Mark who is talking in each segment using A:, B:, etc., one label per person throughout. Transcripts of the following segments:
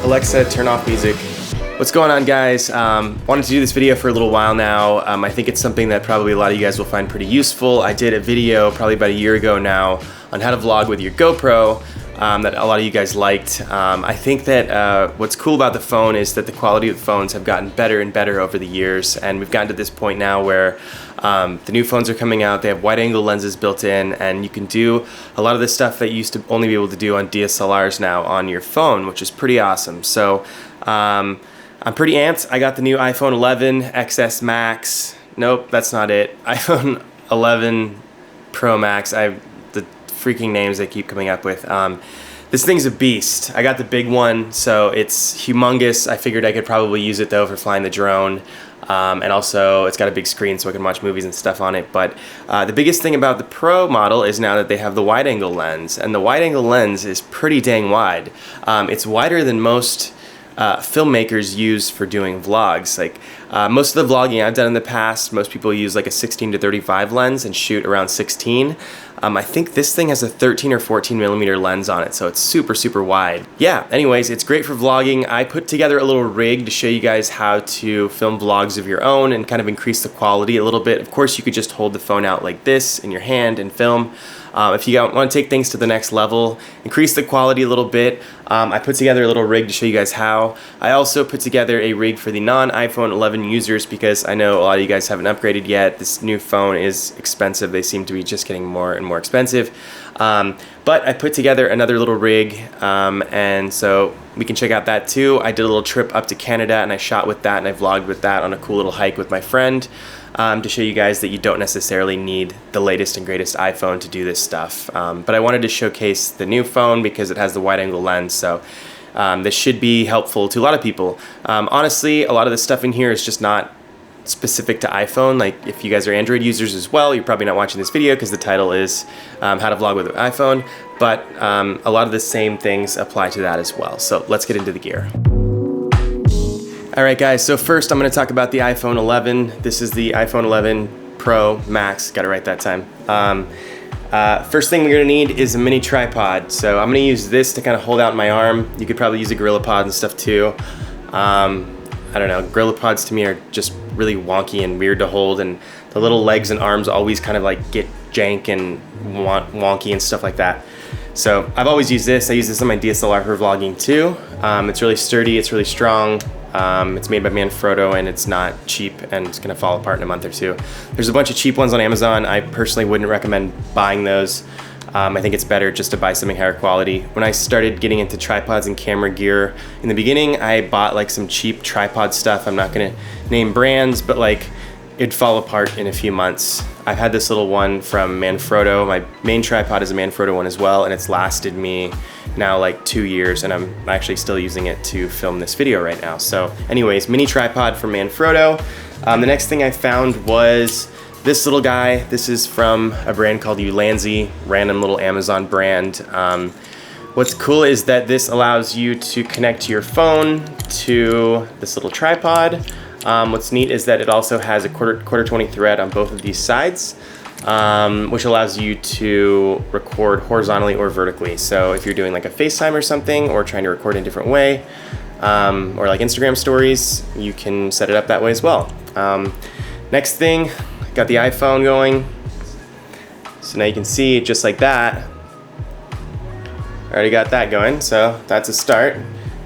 A: Alexa, turn off music. What's going on, guys? Wanted to do this video for a little while now. I think it's something that probably a lot of you guys will find pretty useful. I did a video probably about a year ago now on how to vlog with your GoPro that a lot of you guys liked. I think that what's cool about the phone is that the quality of the phones have gotten better and better over the years, and we've gotten to this point now where the new phones are coming out. They have wide-angle lenses built in, and you can do a lot of the stuff that you used to only be able to do on DSLRs now on your phone, which is pretty awesome. So I'm pretty amped. I got the new iPhone 11 XS Max. Nope, that's not it. iPhone 11 Pro Max. The freaking names they keep coming up with. This thing's a beast. I got the big one, so it's humongous. I figured I could probably use it though for flying the drone. And also it's got a big screen so I can watch movies and stuff on it. But the biggest thing about the Pro model is now that they have the wide-angle lens, and the wide-angle lens is pretty dang wide. It's wider than most filmmakers use for doing vlogs. Like most of the vlogging I've done in the past, most people use like a 16-35 lens and shoot around 16. I think this thing has a 13 or 14 millimeter lens on it, so it's super, super wide. Yeah, anyways, it's great for vlogging. I put together a little rig to show you guys how to film vlogs of your own and kind of increase the quality a little bit. Of course, you could just hold the phone out like this in your hand and film. If you want to take things to the next level, increase the quality a little bit, I put together a little rig to show you guys how. I also put together a rig for the non-iPhone 11 users because I know a lot of you guys haven't upgraded yet. This new phone is expensive. They seem to be just getting more and more expensive. But I put together another little rig, and so we can check out that too. I did a little trip up to Canada and I shot with that and I vlogged with that on a cool little hike with my friend. To show you guys that you don't necessarily need the latest and greatest iPhone to do this stuff. But I wanted to showcase the new phone because it has the wide-angle lens, so this should be helpful to a lot of people. Honestly, a lot of the stuff in here is just not specific to iPhone. Like if you guys are Android users as well, you're probably not watching this video because the title is how to vlog with an iPhone, but a lot of the same things apply to that as well. So let's get into the gear. Alright guys, so first I'm going to talk about the iPhone 11. This is the iPhone 11 Pro Max, got it right that time. First thing we're going to need is a mini tripod. So I'm going to use this to kind of hold out my arm. You could probably use a GorillaPod and stuff too. I don't know, GorillaPods to me are just really wonky and weird to hold, and the little legs and arms always kind of like get jank and wonky and stuff like that. So I've always used this. I use this on my DSLR for vlogging too. It's really sturdy, it's really strong. It's made by MANFROTTO and it's not cheap and it's gonna fall apart in a month or two. There's a bunch of cheap ones on Amazon. I personally wouldn't recommend buying those. I think it's better just to buy something higher quality. When I started getting into tripods and camera gear, in the beginning I bought like some cheap tripod stuff. I'm not gonna name brands, but like it'd fall apart in a few months. I've had this little one from MANFROTTO. My main tripod is a MANFROTTO one as well, and it's lasted me now like 2 years, and I'm actually still using it to film this video right now. So anyways, mini tripod from MANFROTTO. The next thing I found was this little guy. This is from a brand called Ulanzi, random little Amazon brand. What's cool is that this allows you to connect your phone to this little tripod. What's neat is that it also has a quarter 20 thread on both of these sides, which allows you to record horizontally or vertically. So if you're doing like a FaceTime or something, or trying to record in a different way, or like Instagram stories, you can set it up that way as well. Next thing, got the iPhone going. So now you can see just like that. Already got that going, so that's a start.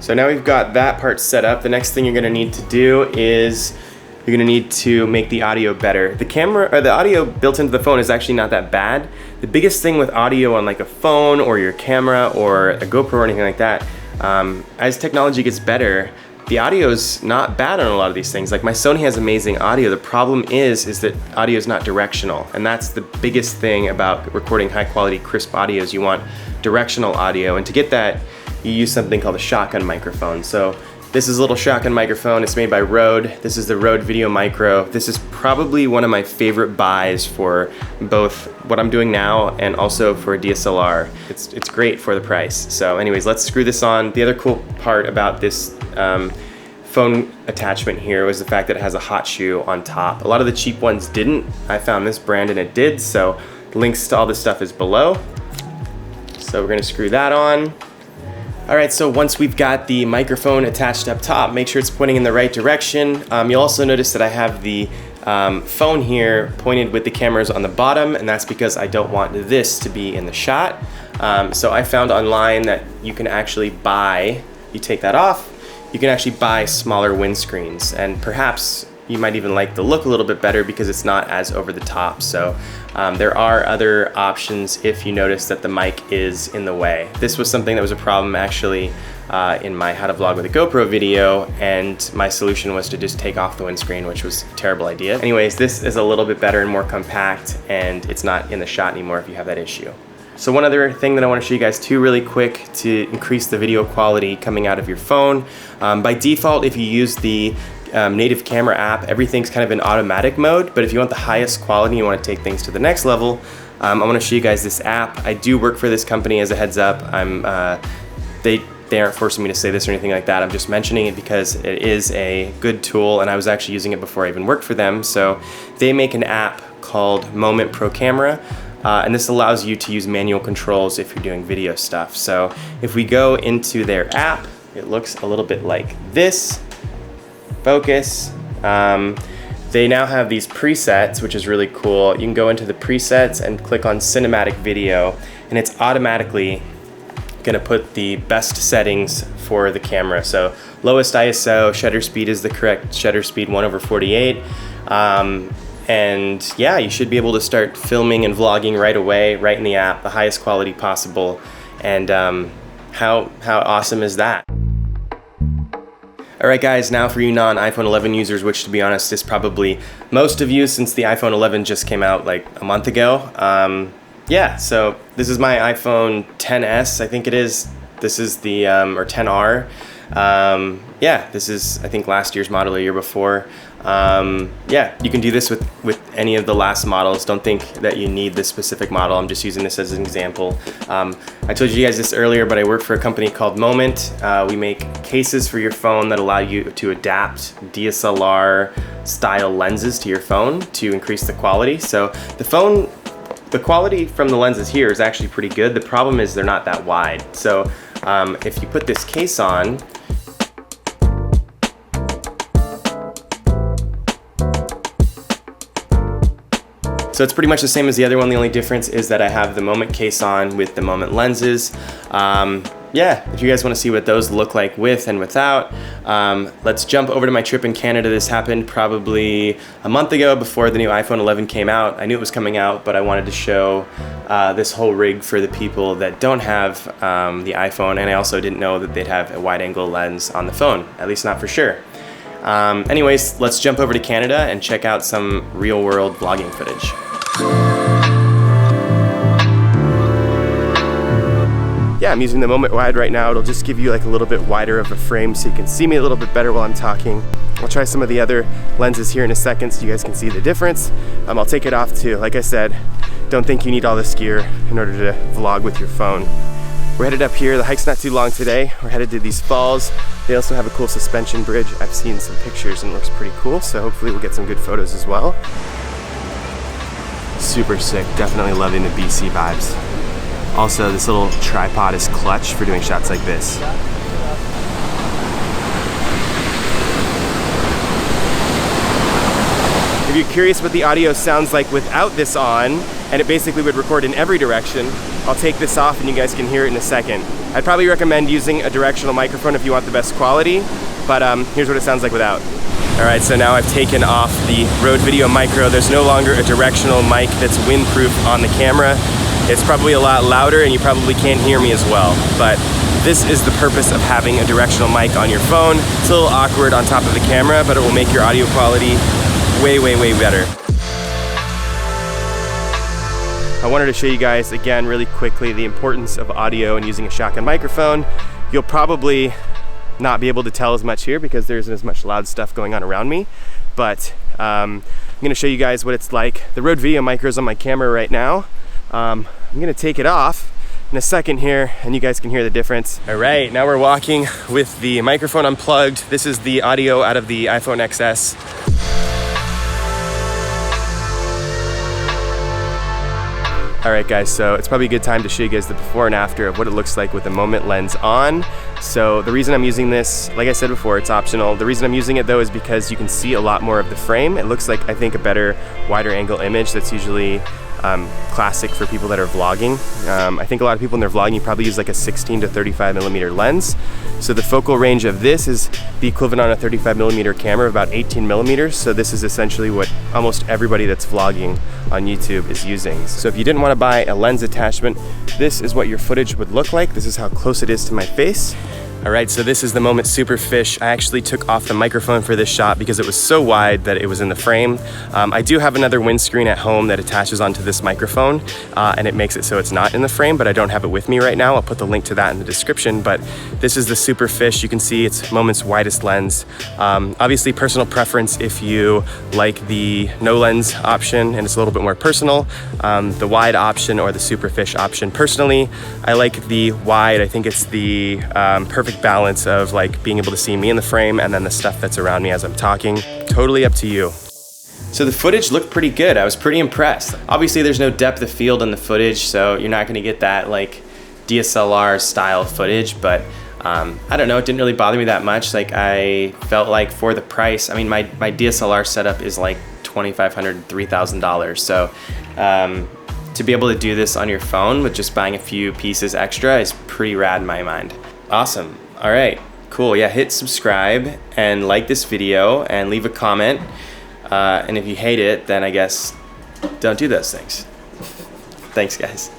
A: So now we've got that part set up. The next thing you're gonna need to do is you're gonna need to make the audio better. The camera, or the audio built into the phone is actually not that bad. The biggest thing with audio on like a phone or your camera or a GoPro or anything like that, as technology gets better, the audio is not bad on a lot of these things. Like my Sony has amazing audio. The problem is that audio is not directional, and that's the biggest thing about recording high quality crisp audio is you want directional audio, and to get that you use something called a shotgun microphone. So this is a little shotgun microphone. It's made by Rode. This is the Rode VIDEOMICRO. This is probably one of my favorite buys for both what I'm doing now and also for a DSLR. It's great for the price. So anyways, let's screw this on. The other cool part about this phone attachment here was the fact that it has a hot shoe on top. A lot of the cheap ones didn't. I found this brand and it did, so links to all this stuff is below. So we're gonna screw that on. All right, so once we've got the microphone attached up top, make sure it's pointing in the right direction. You'll also notice that I have the phone here pointed with the cameras on the bottom, and that's because I don't want this to be in the shot. So I found online that you can actually buy, you take that off, you can actually buy smaller windscreens, and perhaps you might even like the look a little bit better because it's not as over the top. So there are other options if you notice that the mic is in the way. This was something that was a problem actually in my how to vlog with a GoPro video, and my solution was to just take off the windscreen, which was a terrible idea. Anyways, this is a little bit better and more compact, and it's not in the shot anymore if you have that issue. So one other thing that I want to show you guys too really quick to increase the video quality coming out of your phone. By default, if you use the native camera app, everything's kind of in automatic mode, but if you want the highest quality, you want to take things to the next level, I want to show you guys this app. I do work for this company as a heads up. They aren't forcing me to say this or anything like that. I'm just mentioning it because it is a good tool, and I was actually using it before I even worked for them. So they make an app called NOMENT Pro Camera, and this allows you to use manual controls if you're doing video stuff. So if we go into their app, it looks a little bit like this. Focus. They now have these presets, which is really cool. You can go into the presets and click on cinematic video, and it's automatically gonna put the best settings for the camera. So lowest ISO, shutter speed is the correct shutter speed, 1/48. And yeah, you should be able to start filming and vlogging right away, right in the app, the highest quality possible. And how awesome is that? All right guys, now for you non-iPhone 11 users, which to be honest is probably most of you since the iPhone 11 just came out like a month ago. Yeah, so this is my iPhone XS, I think it is. This is the, or XR. Yeah, this is I think last year's model or year before. Yeah, you can do this with any of the last models. Don't think that you need this specific model. I'm just using this as an example. I told you guys this earlier, but I work for a company called Moment. We make cases for your phone that allow you to adapt DSLR style lenses to your phone to increase the quality. So the quality from the lenses here is actually pretty good. The problem is they're not that wide. So if you put this case on, so it's pretty much the same as the other one. The only difference is that I have the Moment case on with the Moment lenses. Yeah, if you guys want to see what those look like with and without, let's jump over to my trip in Canada. This happened probably a month ago before the new iPhone 11 came out. I knew it was coming out, but I wanted to show this whole rig for the people that don't have the iPhone, and I also didn't know that they'd have a wide-angle lens on the phone, at least not for sure. Anyways, let's jump over to Canada and check out some real-world vlogging footage. Yeah, I'm using the Moment Wide right now. It'll just give you like a little bit wider of a frame so you can see me a little bit better while I'm talking. I'll try some of the other lenses here in a second so you guys can see the difference. I'll take it off too. Like I said, don't think you need all this gear in order to vlog with your phone. We're headed up here. The hike's not too long today. We're headed to these falls. They also have a cool suspension bridge. I've seen some pictures and it looks pretty cool, so hopefully we'll get some good photos as well. Super sick, definitely loving the BC vibes. Also, this little tripod is clutch for doing shots like this. If you're curious what the audio sounds like without this on, and it basically would record in every direction, I'll take this off and you guys can hear it in a second. I'd probably recommend using a directional microphone if you want the best quality, but here's what it sounds like without. All right, so now I've taken off the Rode VIDEOMICRO. There's no longer a directional mic that's windproof on the camera. It's probably a lot louder and you probably can't hear me as well, but this is the purpose of having a directional mic on your phone. It's a little awkward on top of the camera, but it will make your audio quality way, way, way better. I wanted to show you guys again really quickly the importance of audio and using a shotgun microphone. You'll probably not be able to tell as much here because there isn't as much loud stuff going on around me, but I'm gonna show you guys what it's like. The Rode VIDEOMICRO is on my camera right now. I'm gonna take it off in a second here and you guys can hear the difference. All right, now we're walking with the microphone unplugged. This is the audio out of the iPhone XS. Alright guys, so it's probably a good time to show you guys the before and after of what it looks like with the Moment lens on. So the reason I'm using this, like I said before, it's optional. The reason I'm using it though is because you can see a lot more of the frame. It looks like, I think, a better, wider angle image that's usually classic for people that are vlogging. I think a lot of people in their vlogging probably use like a 16 to 35 millimeter lens. So the focal range of this is the equivalent on a 35 millimeter camera of about 18 millimeters. So this is essentially what almost everybody that's vlogging on YouTube is using. So if you didn't want to buy a lens attachment, this is what your footage would look like. This is how close it is to my face. Alright, so this is the Moment Superfish. I actually took off the microphone for this shot because it was so wide that it was in the frame. I do have another windscreen at home that attaches onto this microphone and it makes it so it's not in the frame, but I don't have it with me right now. I'll put the link to that in the description, but this is the Superfish. You can see it's Moment's widest lens. Obviously personal preference if you like the no lens option and it's a little bit more personal, the wide option or the Superfish option. Personally, I like the wide. I think it's the perfect balance of like being able to see me in the frame and then the stuff that's around me as I'm talking. Totally up to you. So the footage looked pretty good. I was pretty impressed. Obviously there's no depth of field in the footage, so you're not gonna get that like DSLR style footage, but I don't know, it didn't really bother me that much. Like I felt like for the price, I mean my DSLR setup is like $2,500, $3,000. So to be able to do this on your phone with just buying a few pieces extra is pretty rad in my mind. Awesome. All right, cool. Yeah, hit subscribe and like this video and leave a comment. And if you hate it, then I guess don't do those things. Thanks, guys.